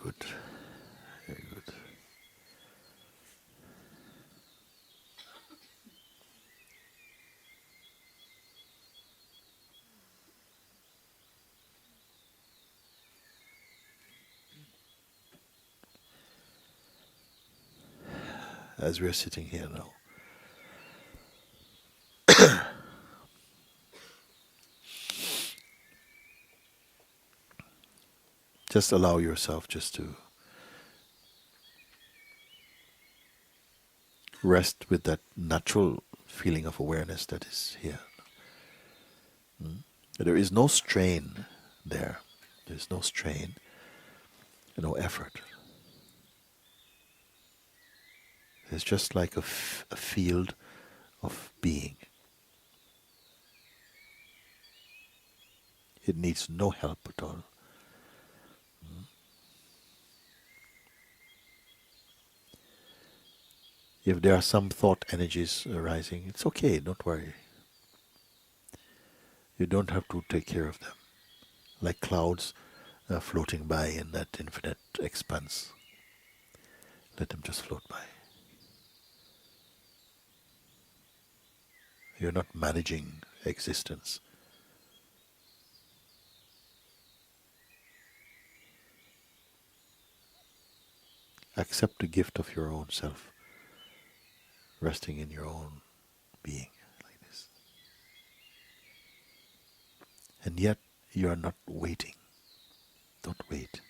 good. Very good. As we are sitting here now, just allow yourself just to rest with that natural feeling of awareness that is here. There is no strain there. There's no strain, no effort. It's just like a field of being. It needs no help at all. If there are some thought energies arising, it's okay, don't worry. You don't have to take care of them. Like clouds floating by in that infinite expanse. Let them just float by. You're not managing existence. Accept the gift of your own self, resting in your own being like this. And yet you are not waiting. Don't wait.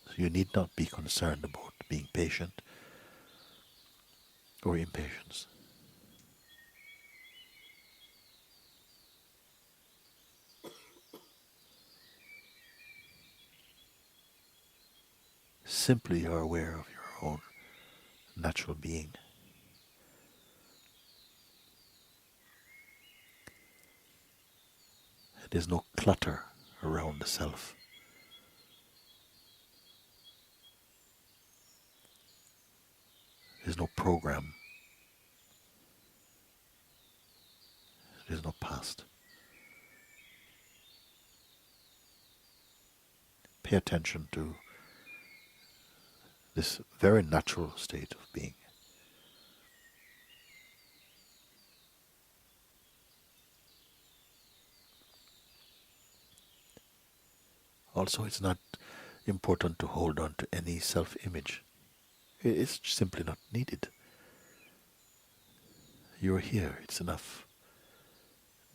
So you need not be concerned about being patient or impatience. Simply you are aware of your own natural being. There's no clutter around the self. There's no program. There's no past. Pay attention to this very natural state of being. Also, it's not important to hold on to any self-image. It's simply not needed. You're here, it's enough.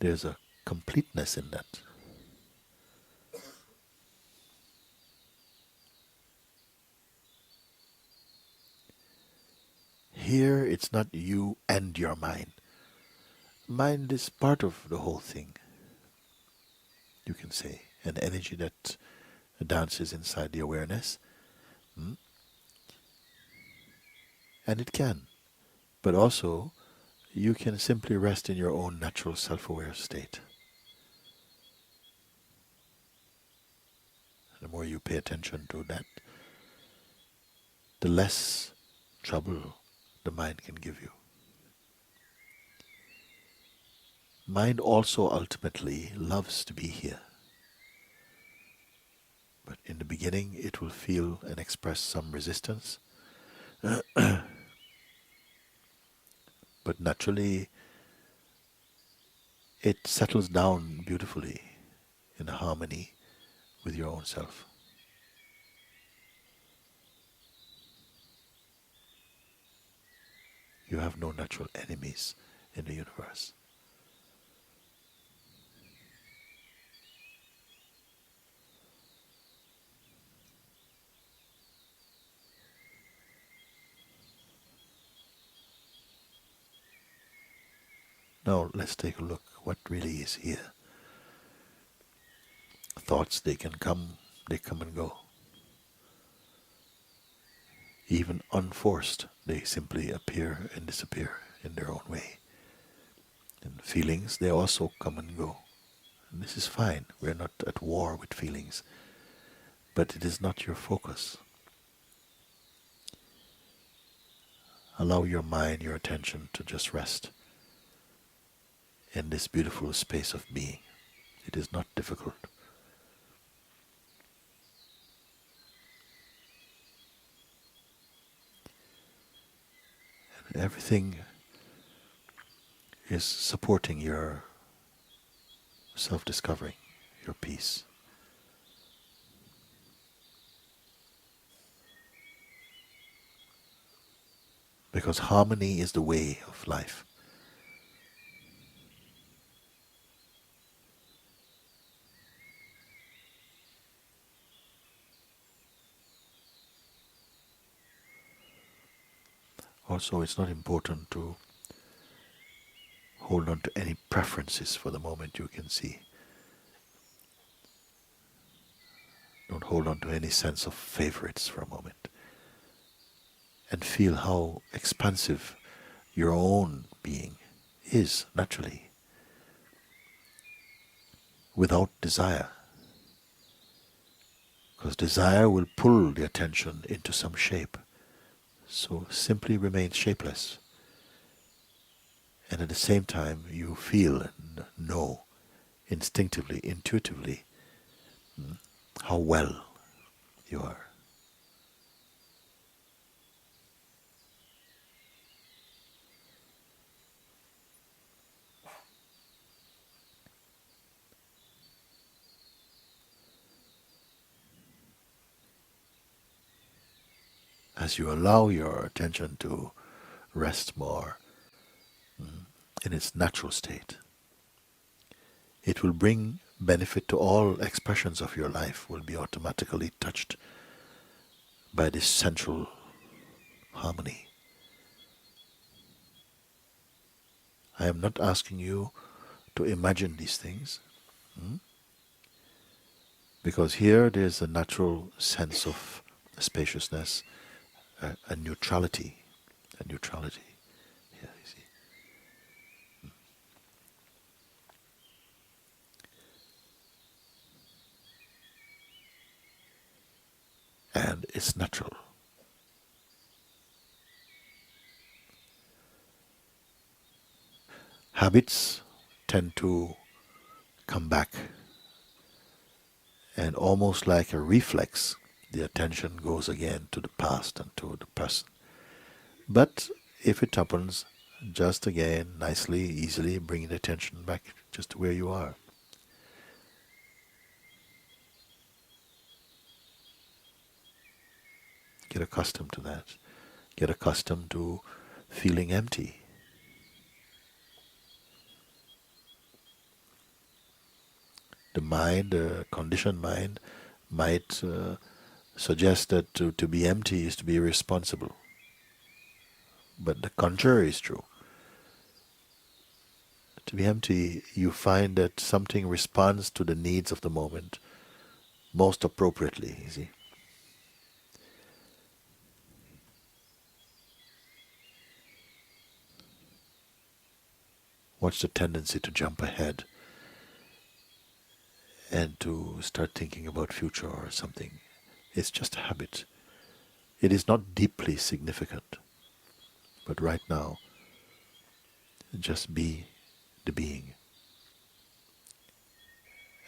There's a completeness in that. Here, it's not you and your mind. Mind is part of the whole thing, you can say. An energy that dances inside the awareness. And it can. But also, you can simply rest in your own natural self-aware state. The more you pay attention to that, the less trouble the mind can give you. Mind also ultimately loves to be here. But in the beginning, it will feel and express some resistance. But naturally, it settles down beautifully in harmony with your own self. You have no natural enemies in the universe. Now let's take a look what really is here. Thoughts, they come and go. Even unforced, they simply appear and disappear in their own way. And feelings, they also come and go. And this is fine. We're not at war with feelings. But it is not your focus. Allow your mind, your attention to just rest in this beautiful space of being. It is not difficult. And everything is supporting your self-discovery, your peace. Because harmony is the way of life. Also, it's not important to hold on to any preferences for the moment. You can see. Don't hold on to any sense of favorites for a moment. And feel how expansive your own being is naturally, without desire. Because desire will pull the attention into some shape. So simply remain shapeless. And at the same time, you feel and know instinctively, intuitively, how well you are. As you allow your attention to rest more in its natural state, it will bring benefit to all expressions of your life, will be automatically touched by this central harmony. I am not asking you to imagine these things, because here there's a natural sense of spaciousness, a neutrality, a neutrality. Here, you see. And it's natural. Habits tend to come back, and almost like a reflex, the attention goes again to the past and to the present. But if it happens, just again, nicely, easily bring the attention back just to where you are. Get accustomed to that. Get accustomed to feeling empty. The mind, the conditioned mind, might suggest that to be empty is to be irresponsible. But the contrary is true. To be empty, you find that something responds to the needs of the moment most appropriately, you see. Watch the tendency to jump ahead and to start thinking about future or something. It's just a habit. It is not deeply significant. But right now, just be the being.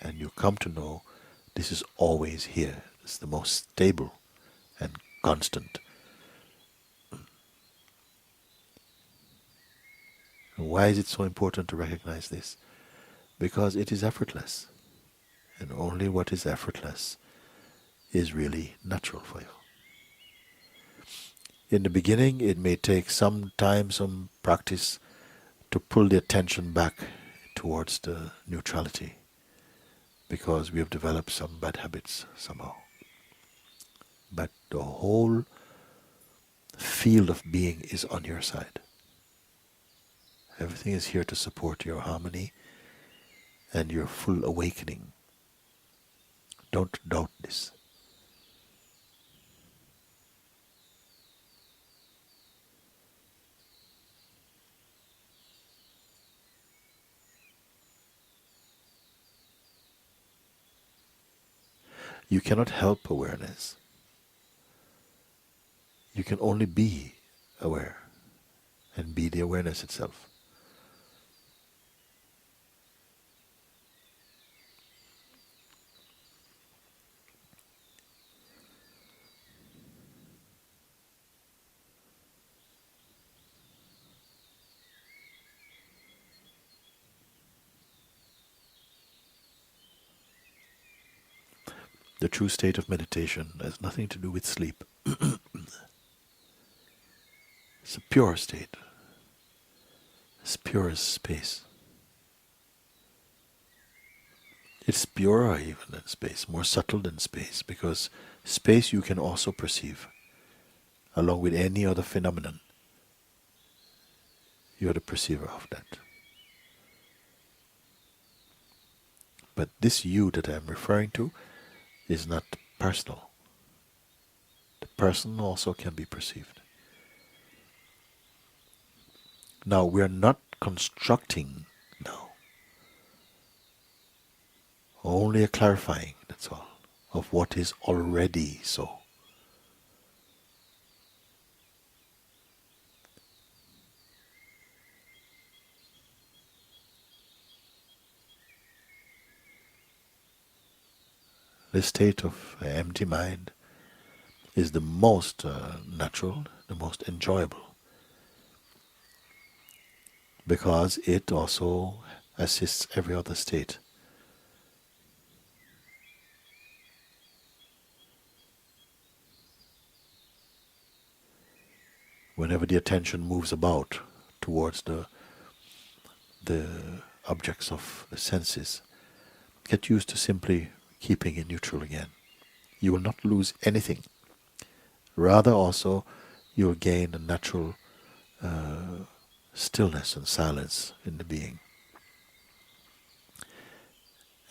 And you come to know this is always here. It's the most stable and constant. And why is it so important to recognize this? Because it is effortless. And only what is effortless is really natural for you. In the beginning, it may take some time, some practice to pull the attention back towards the neutrality, because we have developed some bad habits somehow. But the whole field of being is on your side. Everything is here to support your harmony and your full awakening. Don't doubt this. You cannot help awareness. You can only be aware and be the awareness itself. The true state of meditation has nothing to do with sleep. It's a pure state, as pure as space. It's purer even than space, more subtle than space, because space you can also perceive, along with any other phenomenon. You are the perceiver of that. But this you that I am referring to is not personal. The person also can be perceived. Now, we are not constructing now, only a clarifying, that's all, of what is already so. The state of empty mind is the most natural, the most enjoyable, because it also assists every other state. Whenever the attention moves about towards the objects of the senses, get used to simply keeping it neutral again. You will not lose anything. Rather, also, you will gain a natural stillness and silence in the being.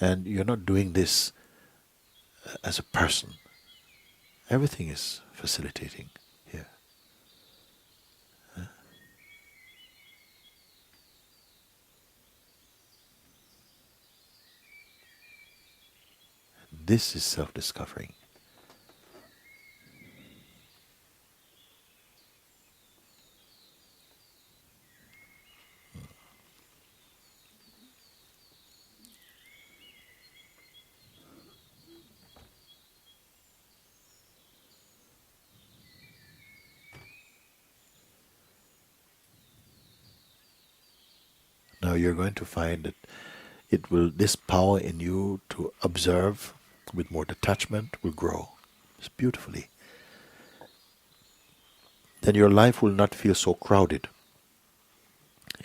And you're not doing this as a person. Everything is facilitating here. This is self-discovering. Now you're going to find that this power in you to observe with more detachment will grow. It's beautifully. Then your life will not feel so crowded.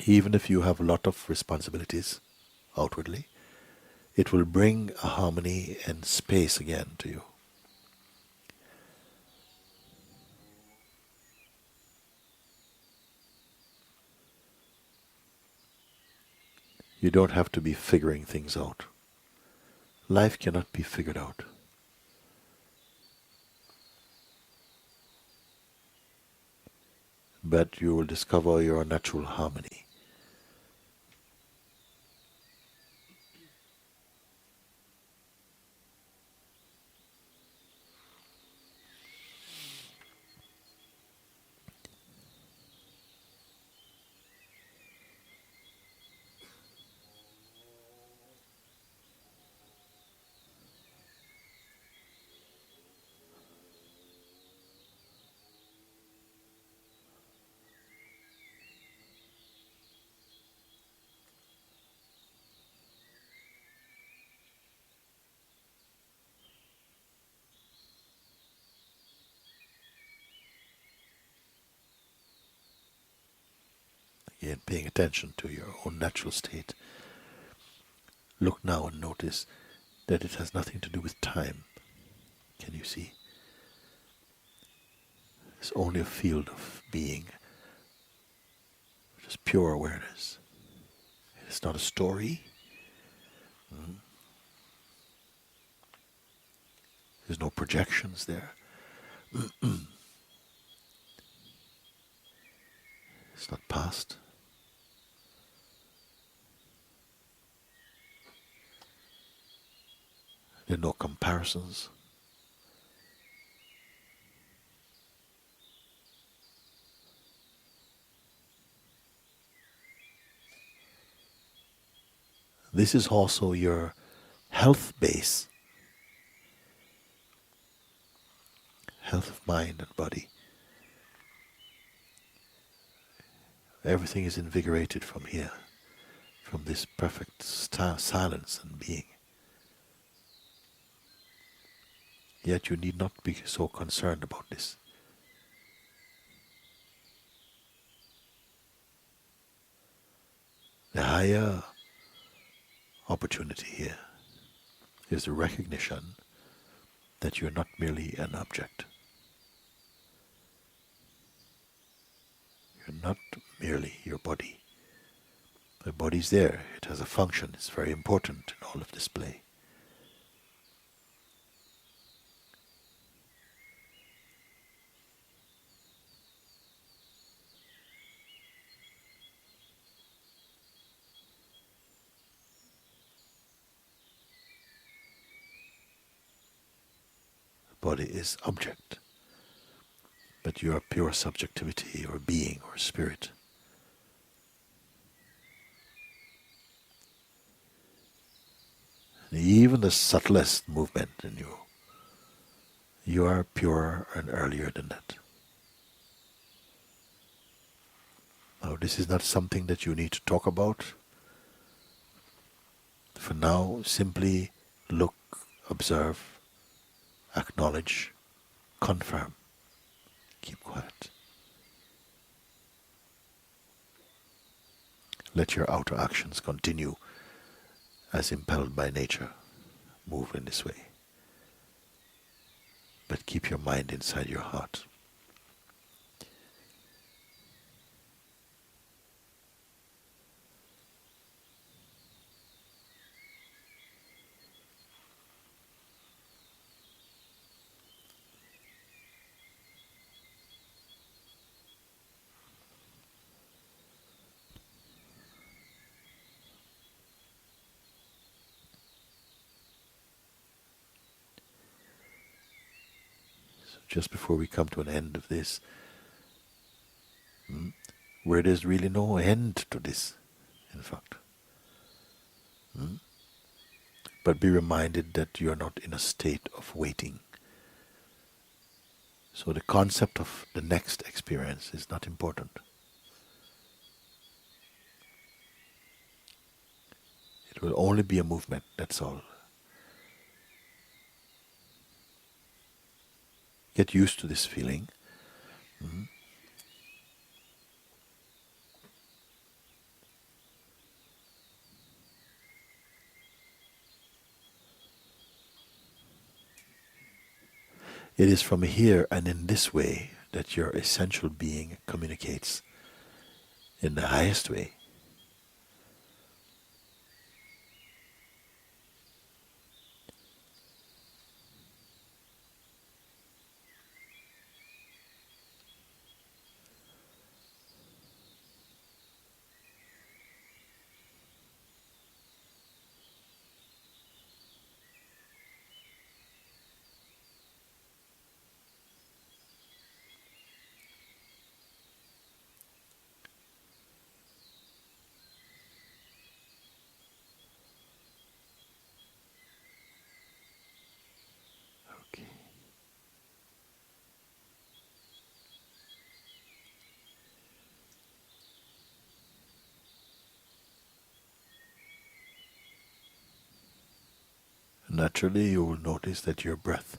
Even if you have a lot of responsibilities outwardly, it will bring a harmony and space again to you. You don't have to be figuring things out. Life cannot be figured out. But you will discover your natural harmony. Again, paying attention to your own natural state. Look now and notice that it has nothing to do with time. Can you see? It's only a field of being, just pure awareness. It's not a story. There's no projections there. It's not past. There are no comparisons. This is also your health base, health of mind and body. Everything is invigorated from here, from this perfect silence and being. Yet you need not be so concerned about this. The higher opportunity here is the recognition that you're not merely an object. You're not merely your body. The body's there, it has a function, it's very important in all of this play. The body is object, but you are pure subjectivity or being or spirit. And even the subtlest movement in you, you are purer and earlier than that. Now, this is not something that you need to talk about. For now, simply look, observe, acknowledge, confirm. Keep quiet. Let your outer actions continue as impelled by nature. Move in this way. But keep your mind inside your heart. So just before we come to an end of this, where there's really no end to this, in fact. But be reminded that you are not in a state of waiting. So the concept of the next experience is not important. It will only be a movement, that's all. Get used to this feeling. It is from here and in this way that your essential being communicates in the highest way. Okay. Naturally, you will notice that your breath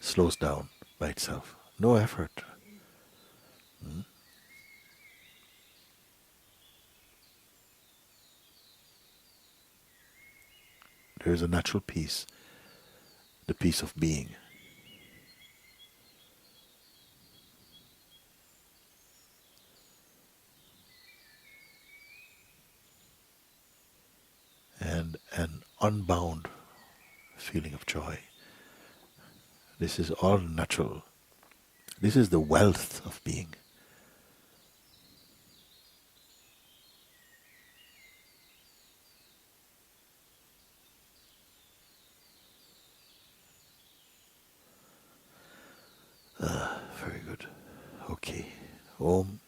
slows down by itself. No effort. There is a natural peace, the peace of being. And an unbound feeling of joy. This is all natural. This is the wealth of being. Very good. Okay. Om